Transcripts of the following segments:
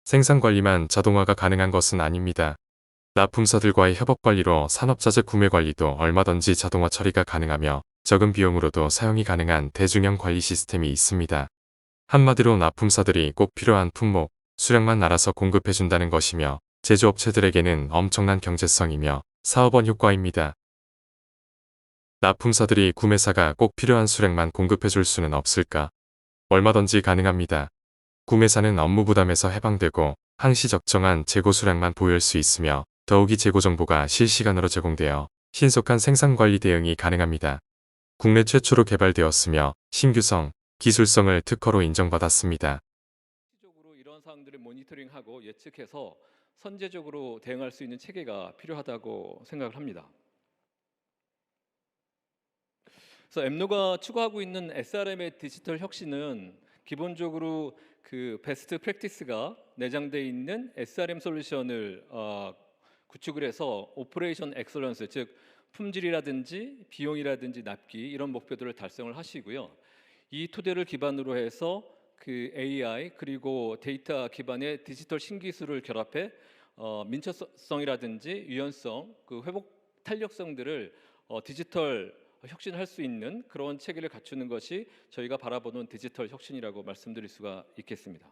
생산 관리만 자동화가 가능한 것은 아닙니다. 납품사들과의 협업 관리로 산업자재 구매 관리도 얼마든지 자동화 처리가 가능하며 적은 비용으로도 사용이 가능한 대중형 관리 시스템이 있습니다. 한마디로 납품사들이 꼭 필요한 품목, 수량만 알아서 공급해준다는 것이며 제조업체들에게는 엄청난 경제성이며 사업원 효과입니다. 납품사들이 구매사가 꼭 필요한 수량만 공급해줄 수는 없을까? 얼마든지 가능합니다. 구매사는 업무 부담에서 해방되고 항시 적정한 재고 수량만 보유할 수 있으며 더욱이 재고 정보가 실시간으로 제공되어 신속한 생산 관리 대응이 가능합니다. 국내 최초로 개발되었으며 신규성, 기술성을 특허로 인정받았습니다. 실질적으로 이런 사항들을 모니터링하고 예측해서 선제적으로 대응할 수 있는 체계가 필요하다고 생각을 합니다. 그래서 엠노가 추구하고 있는 SRM의 디지털 혁신은 기본적으로 그 베스트 프랙티스가 내장되어 있는 SRM 솔루션을 구축을 해서 오퍼레이션 엑설런스, 즉 품질이라든지 비용이라든지 납기 이런 목표들을 달성을 하시고요. 이 토대를 기반으로 해서 그 AI 그리고 데이터 기반의 디지털 신기술을 결합해 민첩성이라든지 유연성, 그 회복 탄력성들을 디지털 혁신할 수 있는 그런 체계를 갖추는 것이 저희가 바라보는 디지털 혁신이라고 말씀드릴 수가 있겠습니다.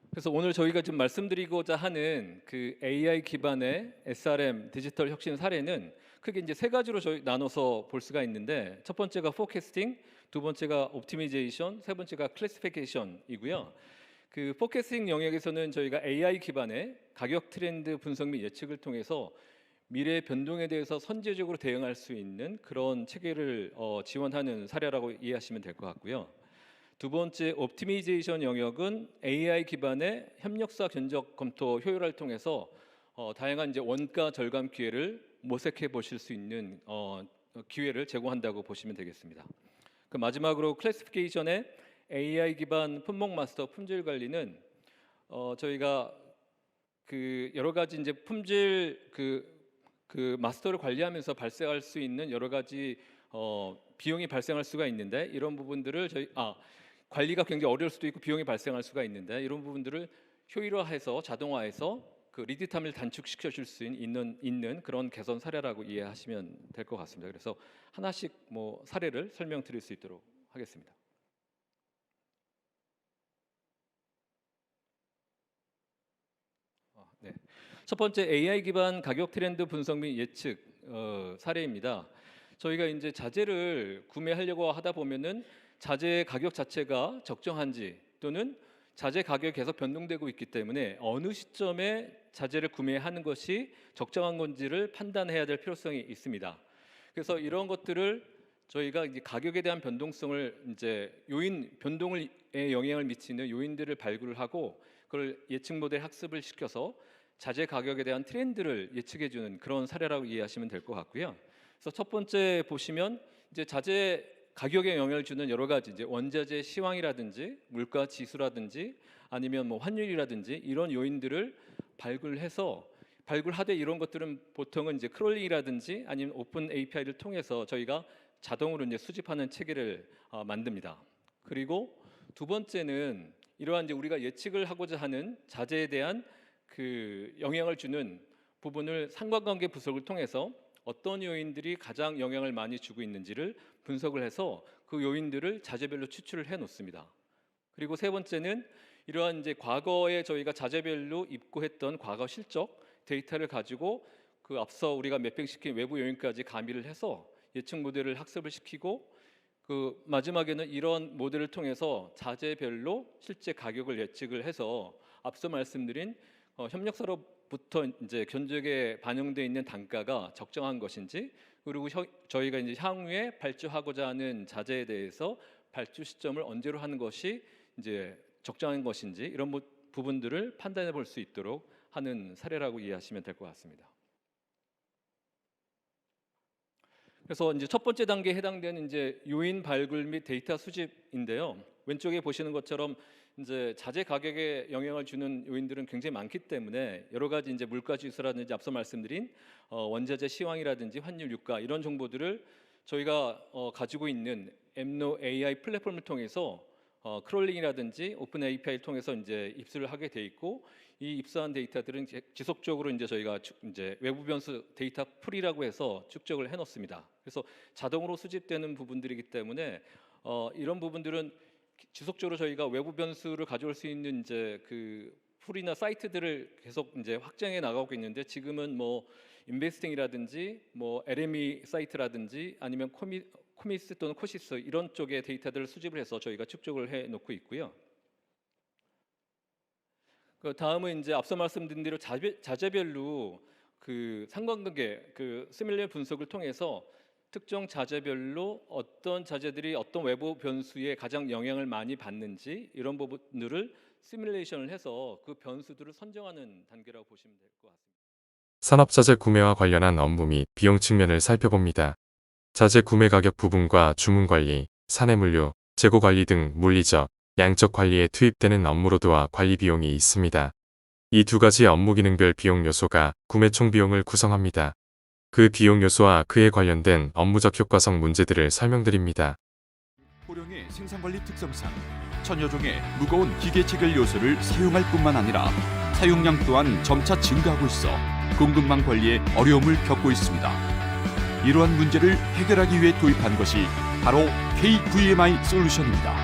그래서 오늘 저희가 지금 말씀드리고자 하는 그 AI 기반의 SRM 디지털 혁신 사례는 크게 이제 세 가지로 저희 나눠서 볼 수가 있는데, 첫 번째가 포캐스팅, 두 번째가 옵티미제이션, 세 번째가 클래시피케이션이고요. 그 포캐스팅 영역에서는 저희가 AI 기반의 가격 트렌드 분석 및 예측을 통해서 미래 변동에 대해서 선제적으로 대응할 수 있는 그런 체계를 지원하는 사례라고 이해하시면 될 것 같고요. 두 번째 옵티미제이션 영역은 AI 기반의 협력사 견적 검토 효율화를 통해서 다양한 이제 원가 절감 기회를 모색해 보실 수 있는 기회를 제공한다고 보시면 되겠습니다. 그 마지막으로 클래시피케이션의 AI 기반 품목 마스터 품질 관리는 저희가 그 여러 가지 이제 품질 그 마스터를 관리하면서 발생할 수 있는 여러 가지 비용이 발생할 수가 있는데, 이런 부분들을 관리가 굉장히 어려울 수도 있고 비용이 발생할 수가 있는데, 이런 부분들을 효율화해서 자동화해서 그 리드 타임을 단축시켜 줄 수 있는 그런 개선 사례라고 이해하시면 될 것 같습니다. 그래서 하나씩 뭐 사례를 설명드릴 수 있도록 하겠습니다. 네. 첫 번째 AI 기반 가격 트렌드 분석 및 예측 사례입니다. 저희가 이제 자재를 구매하려고 하다 보면은 자재 가격 자체가 적정한지 또는 자재 가격이 계속 변동되고 있기 때문에 어느 시점에 자재를 구매하는 것이 적정한 건지를 판단해야 될 필요성이 있습니다. 그래서 이런 것들을 저희가 이제 가격에 대한 변동성을 이제 변동에 영향을 미치는 요인들을 발굴을 하고 그걸 예측 모델 학습을 시켜서 자재 가격에 대한 트렌드를 예측해 주는 그런 사례라고 이해하시면 될 것 같고요. 그래서 첫 번째 보시면 이제 자재 가격에 영향을 주는 여러 가지 이제 원자재 시황이라든지 물가 지수라든지 아니면 뭐 환율이라든지 이런 요인들을 발굴하되, 이런 것들은 보통은 이제 크롤링이라든지 아니면 오픈 API를 통해서 저희가 자동으로 이제 수집하는 체계를 만듭니다. 그리고 두 번째는 이러한 이제 우리가 예측을 하고자 하는 자재에 대한 그 영향을 주는 부분을 상관관계 분석을 통해서 어떤 요인들이 가장 영향을 많이 주고 있는지를 분석을 해서 그 요인들을 자재별로 추출을 해 놓습니다. 그리고 세 번째는 이러한 이제 과거에 저희가 자재별로 입고했던 과거 실적 데이터를 가지고 그 앞서 우리가 매핑시킨 외부 요인까지 가미를 해서 예측 모델을 학습을 시키고, 그 마지막에는 이런 모델을 통해서 자재별로 실제 가격을 예측을 해서 앞서 말씀드린 협력사로부터 이제 견적에 반영되어 있는 단가가 적정한 것인지, 그리고 저희가 이제 향후에 발주하고자 하는 자재에 대해서 발주 시점을 언제로 하는 것이 이제 적정한 것인지 이런 부분들을 판단해 볼 수 있도록 하는 사례라고 이해하시면 될 것 같습니다. 그래서 이제 첫 번째 단계에 해당되는 이제 요인 발굴 및 데이터 수집인데요. 왼쪽에 보시는 것처럼 이제 자재 가격에 영향을 주는 요인들은 굉장히 많기 때문에 여러 가지 이제 물가 지수라든지 앞서 말씀드린 원자재 시황이라든지 환율, 유가 이런 정보들을 저희가 가지고 있는 엠노 AI 플랫폼을 통해서 크롤링이라든지 오픈 API를 통해서 이제 입수를 하게 돼 있고, 이 입수한 데이터들은 지속적으로 이제 저희가 이제 외부 변수 데이터 풀이라고 해서 축적을 해놓습니다. 그래서 자동으로 수집되는 부분들이기 때문에 이런 부분들은 지속적으로 저희가 외부 변수를 가져올 수 있는 이제 그 풀이나 사이트들을 계속 이제 확장해 나가고 있는데, 지금은 뭐 인베스팅이라든지 뭐 LME 사이트라든지 아니면 코미스 또는 코시스 이런 쪽의 데이터들을 수집을 해서 저희가 축적을 해 놓고 있고요. 그 다음은 이제 앞서 말씀드린 대로 자재별로 그 상관관계, 그 시뮬레이션 분석을 통해서 특정 자재별로 어떤 자재들이 어떤 외부 변수에 가장 영향을 많이 받는지 이런 부분들을 시뮬레이션을 해서 그 변수들을 선정하는 단계라고 보시면 될 것 같습니다. 산업자재 구매와 관련한 업무 및 비용 측면을 살펴봅니다. 자재 구매 가격 부분과 주문 관리, 사내 물류, 재고 관리 등 물리적, 양적 관리에 투입되는 업무로드와 관리 비용이 있습니다. 이 두 가지 업무 기능별 비용 요소가 구매 총 비용을 구성합니다. 그 비용 요소와 그에 관련된 업무적 효과성 문제들을 설명드립니다. 호령의 생산관리 특성상 천여 종의 무거운 기계 체결 요소를 사용할 뿐만 아니라 사용량 또한 점차 증가하고 있어 공급망 관리에 어려움을 겪고 있습니다. 이러한 문제를 해결하기 위해 도입한 것이 바로 KVMI 솔루션입니다.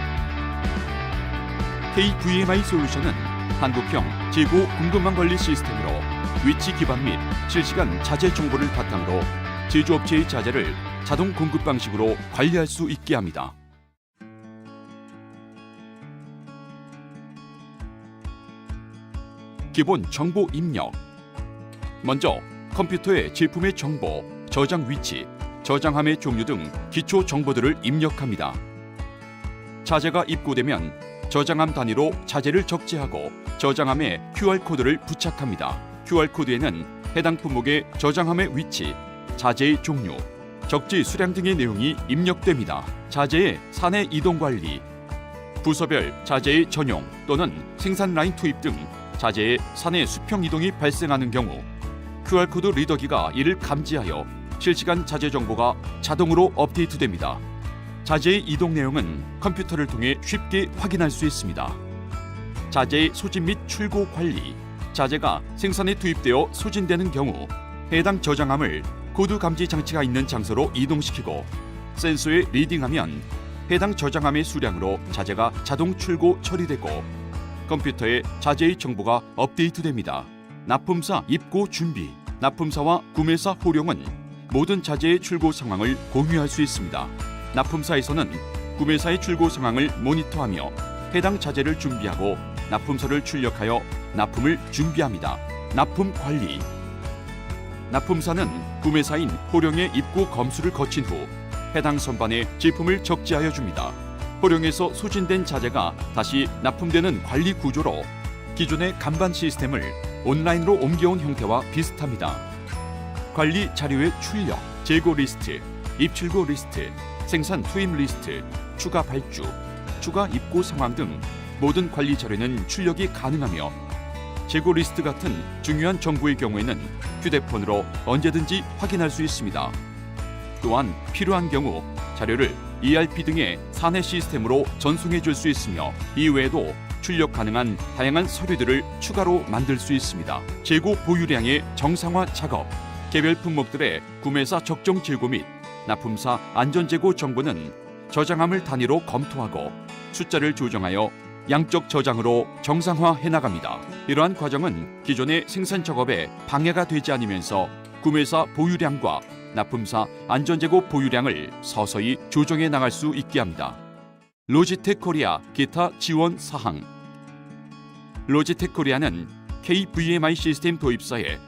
KVMI 솔루션은 한국형 재고 공급망 관리 시스템으로 위치 기반 및 실시간 자재 정보를 바탕으로 제조업체의 자재를 자동 공급 방식으로 관리할 수 있게 합니다. 기본 정보 입력. 먼저 컴퓨터에 제품의 정보, 저장 위치, 저장함의 종류 등 기초 정보들을 입력합니다. 자재가 입고되면 저장함 단위로 자재를 적재하고 저장함에 QR코드를 부착합니다. QR코드에는 해당 품목의 저장함의 위치, 자재의 종류, 적재 수량 등의 내용이 입력됩니다. 자재의 사내 이동 관리, 부서별 자재의 전용 또는 생산 라인 투입 등 자재의 사내 수평 이동이 발생하는 경우 QR코드 리더기가 이를 감지하여 실시간 자재 정보가 자동으로 업데이트됩니다. 자재의 이동 내용은 컴퓨터를 통해 쉽게 확인할 수 있습니다. 자재의 소진 및 출고 관리. 자재가 생산에 투입되어 소진되는 경우 해당 저장함을 코드 감지 장치가 있는 장소로 이동시키고 센서에 리딩하면 해당 저장함의 수량으로 자재가 자동 출고 처리되고 컴퓨터에 자재의 정보가 업데이트됩니다. 납품사 입고 준비. 납품사와 구매사 호령은 모든 자재의 출고 상황을 공유할 수 있습니다. 납품사에서는 구매사의 출고 상황을 모니터하며 해당 자재를 준비하고 납품서를 출력하여 납품을 준비합니다. 납품 관리. 납품사는 구매사인 호령의 입고 검수를 거친 후 해당 선반에 제품을 적재하여 줍니다. 호령에서 소진된 자재가 다시 납품되는 관리 구조로 기존의 간반 시스템을 온라인으로 옮겨온 형태와 비슷합니다. 관리 자료의 출력, 재고 리스트, 입출고 리스트, 생산 투입 리스트, 추가 발주, 추가 입고 상황 등 모든 관리 자료는 출력이 가능하며 재고 리스트 같은 중요한 정보의 경우에는 휴대폰으로 언제든지 확인할 수 있습니다. 또한 필요한 경우 자료를 ERP 등의 사내 시스템으로 전송해 줄 수 있으며 이외에도 출력 가능한 다양한 서류들을 추가로 만들 수 있습니다. 재고 보유량의 정상화 작업, 개별 품목들의 구매사 적정 재고 및 납품사 안전재고 정보는 저장함을 단위로 검토하고 숫자를 조정하여 양적 저장으로 정상화해 나갑니다. 이러한 과정은 기존의 생산 작업에 방해가 되지 않으면서 구매사 보유량과 납품사 안전재고 보유량을 서서히 조정해 나갈 수 있게 합니다. 로지텍 코리아 기타 지원 사항. 로지텍 코리아는 KVMI 시스템 도입사에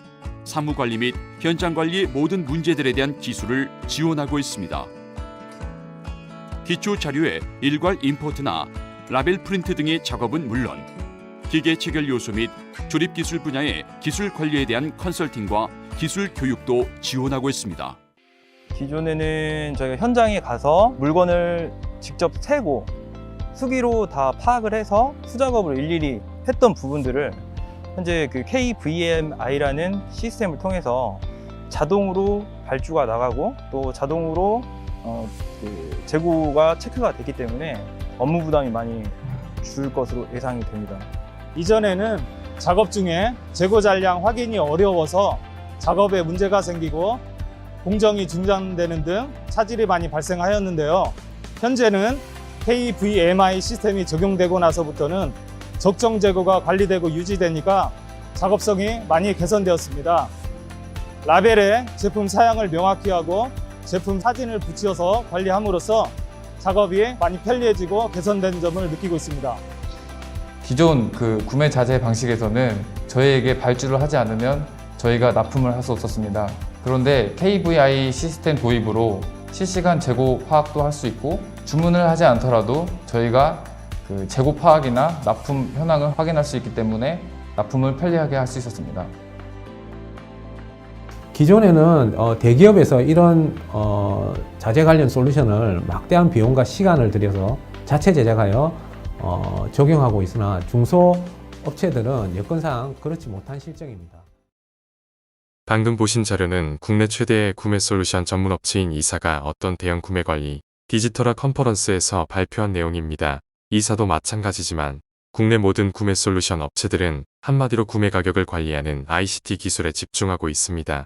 사무관리 및 현장관리의 모든 문제들에 대한 기술을 지원하고 있습니다. 기초 자료의 일괄 임포트나 라벨 프린트 등의 작업은 물론 기계 체결 요소 및 조립 기술 분야의 기술 관리에 대한 컨설팅과 기술 교육도 지원하고 있습니다. 기존에는 저희가 현장에 가서 물건을 직접 세고 수기로 다 파악을 해서 수작업을 일일이 했던 부분들을 현재 그 KVMI라는 시스템을 통해서 자동으로 발주가 나가고 또 자동으로 그 재고가 체크가 되기 때문에 업무 부담이 많이 줄 것으로 예상이 됩니다. 이전에는 작업 중에 재고 잔량 확인이 어려워서 작업에 문제가 생기고 공정이 중단되는 등 차질이 많이 발생하였는데요. 현재는 KVMI 시스템이 적용되고 나서부터는 적정 재고가 관리되고 유지되니까 작업성이 많이 개선되었습니다. 라벨에 제품 사양을 명확히 하고 제품 사진을 붙여서 관리함으로써 작업이 많이 편리해지고 개선된 점을 느끼고 있습니다. 기존 그 구매 자재 방식에서는 저희에게 발주를 하지 않으면 저희가 납품을 할 수 없었습니다. 그런데 KVI 시스템 도입으로 실시간 재고 파악도 할 수 있고 주문을 하지 않더라도 저희가 그 재고 파악이나 납품 현황을 확인할 수 있기 때문에 납품을 편리하게 할 수 있었습니다. 기존에는 대기업에서 이런 자재 관련 솔루션을 막대한 비용과 시간을 들여서 자체 제작하여 적용하고 있으나 중소업체들은 여건상 그렇지 못한 실정입니다. 방금 보신 자료는 국내 최대의 구매 솔루션 전문 업체인 이사가 어떤 대형 구매 관리 디지털화 컨퍼런스에서 발표한 내용입니다. 이사도 마찬가지지만 국내 모든 구매 솔루션 업체들은 한마디로 구매 가격을 관리하는 ICT 기술에 집중하고 있습니다.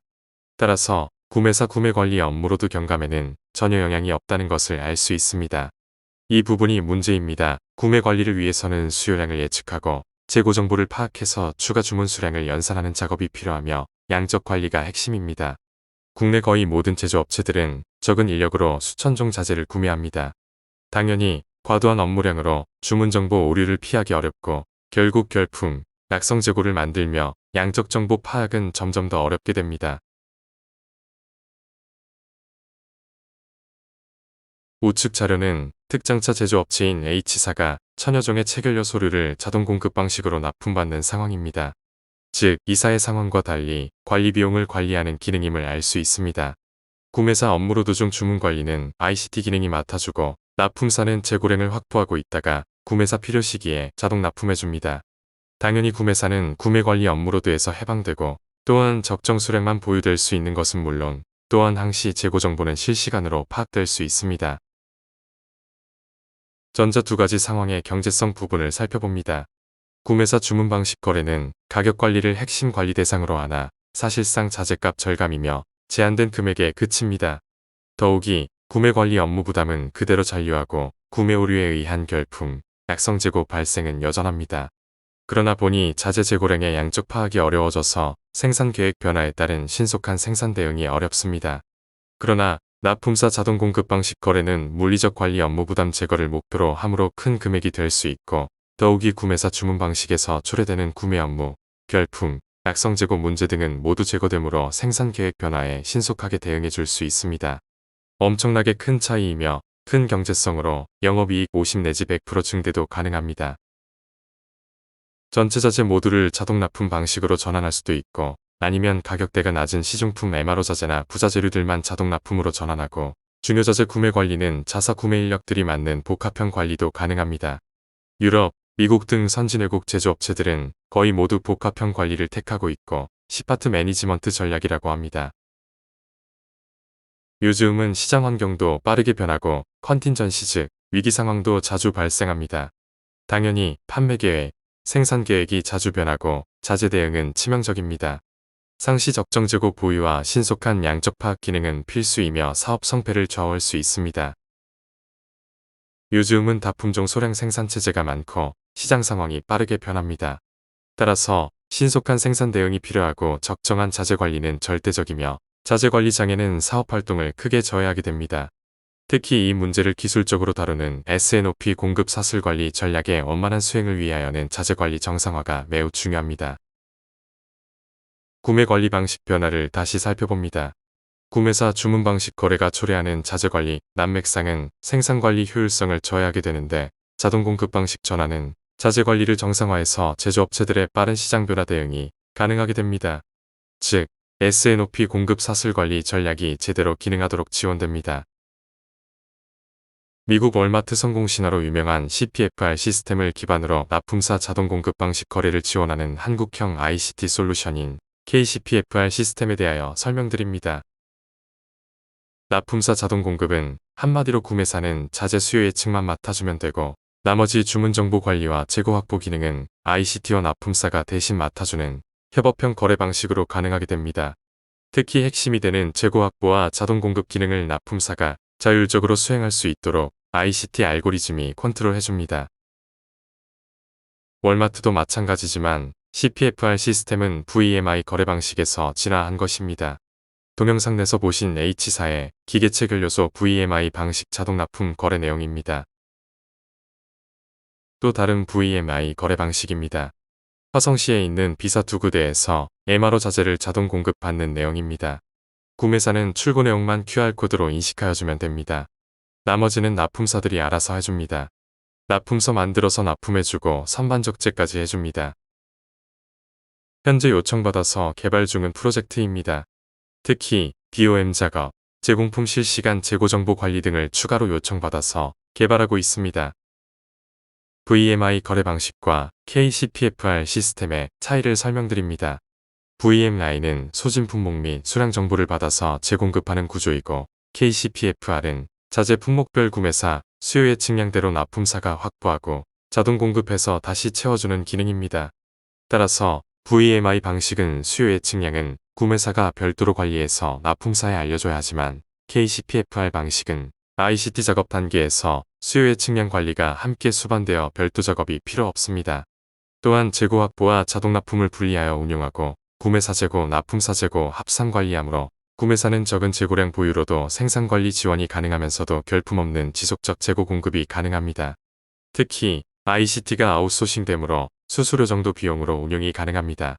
따라서 구매사 구매 관리 업무로도 경감에는 전혀 영향이 없다는 것을 알 수 있습니다. 이 부분이 문제입니다. 구매 관리를 위해서는 수요량을 예측하고 재고 정보를 파악해서 추가 주문 수량을 연산하는 작업이 필요하며 양적 관리가 핵심입니다. 국내 거의 모든 제조업체들은 적은 인력으로 수천 종 자재를 구매합니다. 당연히 과도한 업무량으로 주문 정보 오류를 피하기 어렵고 결국 결품, 낙성 재고를 만들며 양적 정보 파악은 점점 더 어렵게 됩니다. 우측 자료는 특장차 제조업체인 H사가 천여 종의 체결료 서류를 자동 공급 방식으로 납품받는 상황입니다. 즉, 이사의 상황과 달리 관리 비용을 관리하는 기능임을 알 수 있습니다. 구매사 업무로 도중 주문 관리는 ICT 기능이 맡아주고 납품사는 재고량을 확보하고 있다가 구매사 필요 시기에 자동 납품해줍니다. 당연히 구매사는 구매 관리 업무로드에서 해방되고 또한 적정 수량만 보유될 수 있는 것은 물론 또한 항시 재고 정보는 실시간으로 파악될 수 있습니다. 전자 두 가지 상황의 경제성 부분을 살펴봅니다. 구매사 주문 방식 거래는 가격 관리를 핵심 관리 대상으로 하나 사실상 자재값 절감이며 제한된 금액에 그칩니다. 더욱이 구매 관리 업무 부담은 그대로 잔류하고 구매 오류에 의한 결품, 낙성 재고 발생은 여전합니다. 그러나 보니 자재 재고량의 양적 파악이 어려워져서 생산 계획 변화에 따른 신속한 생산 대응이 어렵습니다. 그러나 납품사 자동 공급 방식 거래는 물리적 관리 업무 부담 제거를 목표로 함으로 큰 금액이 될 수 있고 더욱이 구매사 주문 방식에서 초래되는 구매 업무, 결품, 낙성 재고 문제 등은 모두 제거되므로 생산 계획 변화에 신속하게 대응해 줄 수 있습니다. 엄청나게 큰 차이이며 큰 경제성으로 영업이익 50 내지 100% 증대도 가능합니다. 전체 자재 모두를 자동 납품 방식으로 전환할 수도 있고 아니면 가격대가 낮은 시중품 MRO 자재나 부자재류들만 자동 납품으로 전환하고 중요 자재 구매 관리는 자사 구매 인력들이 맡는 복합형 관리도 가능합니다. 유럽, 미국 등 선진외국 제조업체들은 거의 모두 복합형 관리를 택하고 있고 시파트 매니지먼트 전략이라고 합니다. 요즘은 시장 환경도 빠르게 변하고 컨틴전시 즉 위기 상황도 자주 발생합니다. 당연히 판매 계획, 생산 계획이 자주 변하고 자재 대응은 치명적입니다. 상시 적정 재고 보유와 신속한 양적 파악 기능은 필수이며 사업 성패를 좌우할 수 있습니다. 요즘은 다품종 소량 생산 체제가 많고 시장 상황이 빠르게 변합니다. 따라서 신속한 생산 대응이 필요하고 적정한 자재 관리는 절대적이며 자재 관리 장애는 사업 활동을 크게 저해하게 됩니다. 특히 이 문제를 기술적으로 다루는 S&OP 공급 사슬 관리 전략의 원만한 수행을 위하여는 자재 관리 정상화가 매우 중요합니다. 구매 관리 방식 변화를 다시 살펴봅니다. 구매사 주문 방식 거래가 초래하는 자재 관리 난맥상은 생산 관리 효율성을 저해하게 되는데 자동 공급 방식 전환은 자재 관리를 정상화해서 제조업체들의 빠른 시장 변화 대응이 가능하게 됩니다. 즉, S&OP 공급 사슬 관리 전략이 제대로 기능하도록 지원됩니다. 미국 월마트 성공 신화로 유명한 CPFR 시스템을 기반으로 납품사 자동 공급 방식 거래를 지원하는 한국형 ICT 솔루션인 KCPFR 시스템에 대하여 설명드립니다. 납품사 자동 공급은 한마디로 구매사는 자재 수요 예측만 맡아주면 되고 나머지 주문 정보 관리와 재고 확보 기능은 ICT와 납품사가 대신 맡아주는 협업형 거래 방식으로 가능하게 됩니다. 특히 핵심이 되는 재고 확보와 자동 공급 기능을 납품사가 자율적으로 수행할 수 있도록 ICT 알고리즘이 컨트롤해줍니다. 월마트도 마찬가지지만 CPFR 시스템은 VMI 거래 방식에서 진화한 것입니다. 동영상 내서 보신 H사의 기계 체결 요소 VMI 방식 자동 납품 거래 내용입니다. 또 다른 VMI 거래 방식입니다. 화성시에 있는 비사 2구대에서 MRO 자재를 자동 공급받는 내용입니다. 구매사는 출고 내용만 QR코드로 인식하여주면 됩니다. 나머지는 납품사들이 알아서 해줍니다. 납품서 만들어서 납품해주고 선반적재까지 해줍니다. 현재 요청받아서 개발 중인 프로젝트입니다. 특히 DOM 작업, 제공품 실시간 재고 정보 관리 등을 추가로 요청받아서 개발하고 있습니다. VMI 거래 방식과 KCPFR 시스템의 차이를 설명드립니다. VMI는 소진 품목 및 수량 정보를 받아서 재공급하는 구조이고 KCPFR은 자재 품목별 구매사, 수요 예측량대로 납품사가 확보하고 자동 공급해서 다시 채워주는 기능입니다. 따라서 VMI 방식은 수요 예측량은 구매사가 별도로 관리해서 납품사에 알려줘야 하지만 KCPFR 방식은 ICT 작업 단계에서 수요 예측량 관리가 함께 수반되어 별도 작업이 필요 없습니다. 또한 재고 확보와 자동 납품을 분리하여 운용하고 구매사 재고, 납품사 재고 합상 관리하므로 구매사는 적은 재고량 보유로도 생산 관리 지원이 가능하면서도 결품 없는 지속적 재고 공급이 가능합니다. 특히 ICT가 아웃소싱되므로 수수료 정도 비용으로 운용이 가능합니다.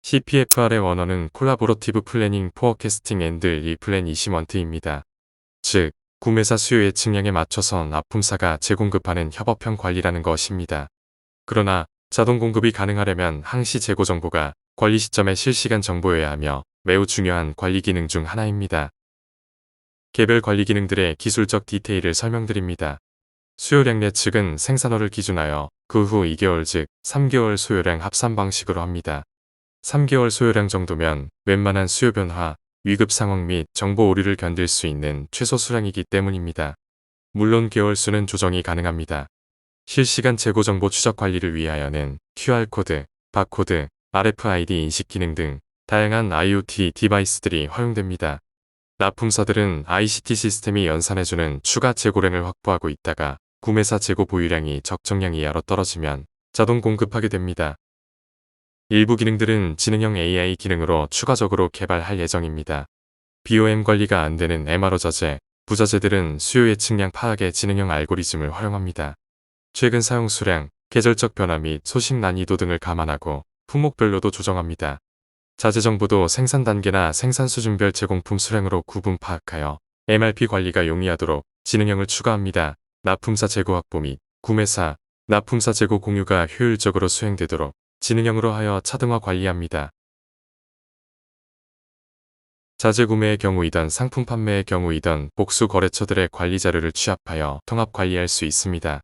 CPFR의 원어는 콜라보러티브 플래닝 포어캐스팅 앤드 리플래니시먼트입니다. 즉, 구매사 수요 예측량에 맞춰서 납품사가 재공급하는 협업형 관리라는 것입니다. 그러나 자동 공급이 가능하려면 항시 재고 정보가 관리 시점에 실시간 정보여야 하며 매우 중요한 관리 기능 중 하나입니다. 개별 관리 기능들의 기술적 디테일을 설명드립니다. 수요량 예측은 생산월을 기준하여 그 후 2개월 즉 3개월 소요량 합산 방식으로 합니다. 3개월 소요량 정도면 웬만한 수요 변화, 위급 상황 및 정보 오류를 견딜 수 있는 최소 수량이기 때문입니다. 물론 개월 수는 조정이 가능합니다. 실시간 재고 정보 추적 관리를 위하여는 QR코드, 바코드, RFID 인식 기능 등 다양한 IoT 디바이스들이 활용됩니다. 납품사들은 ICT 시스템이 연산해주는 추가 재고량을 확보하고 있다가 구매사 재고 보유량이 적정량 이하로 떨어지면 자동 공급하게 됩니다. 일부 기능들은 지능형 AI 기능으로 추가적으로 개발할 예정입니다. BOM 관리가 안 되는 MRO 자재, 부자재들은 수요 예측량 파악의 지능형 알고리즘을 활용합니다. 최근 사용 수량, 계절적 변화 및 소식 난이도 등을 감안하고 품목별로도 조정합니다. 자재 정보도 생산 단계나 생산 수준별 제공품 수량으로 구분 파악하여 MRP 관리가 용이하도록 지능형을 추가합니다. 납품사 재고 확보 및 구매사, 납품사 재고 공유가 효율적으로 수행되도록 지능형으로 하여 차등화 관리합니다. 자재 구매의 경우이든 상품 판매의 경우이든 복수 거래처들의 관리 자료를 취합하여 통합 관리할 수 있습니다.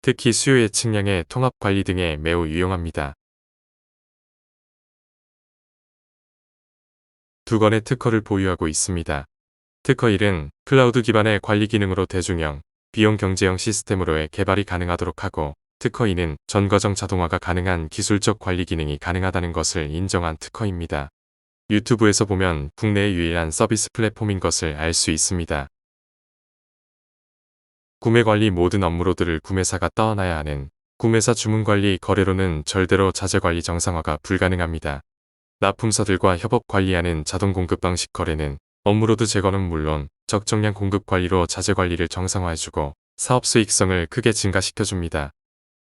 특히 수요 예측량의 통합 관리 등에 매우 유용합니다. 두 건의 특허를 보유하고 있습니다. 특허 1은 클라우드 기반의 관리 기능으로 대중형, 비용 경제형 시스템으로의 개발이 가능하도록 하고, 특허 2는 전 과정 자동화가 가능한 기술적 관리 기능이 가능하다는 것을 인정한 특허입니다. 유튜브에서 보면 국내의 유일한 서비스 플랫폼인 것을 알 수 있습니다. 구매 관리 모든 업무로드를 구매사가 떠안아야 하는 구매사 주문 관리 거래로는 절대로 자재 관리 정상화가 불가능합니다. 납품사들과 협업 관리하는 자동 공급 방식 거래는 업무로드 제거는 물론 적정량 공급 관리로 자재 관리를 정상화해주고 사업 수익성을 크게 증가시켜줍니다.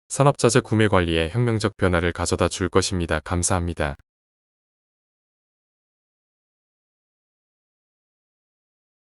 산업자재 구매 관리에 혁명적 변화를 가져다 줄 것입니다. 감사합니다.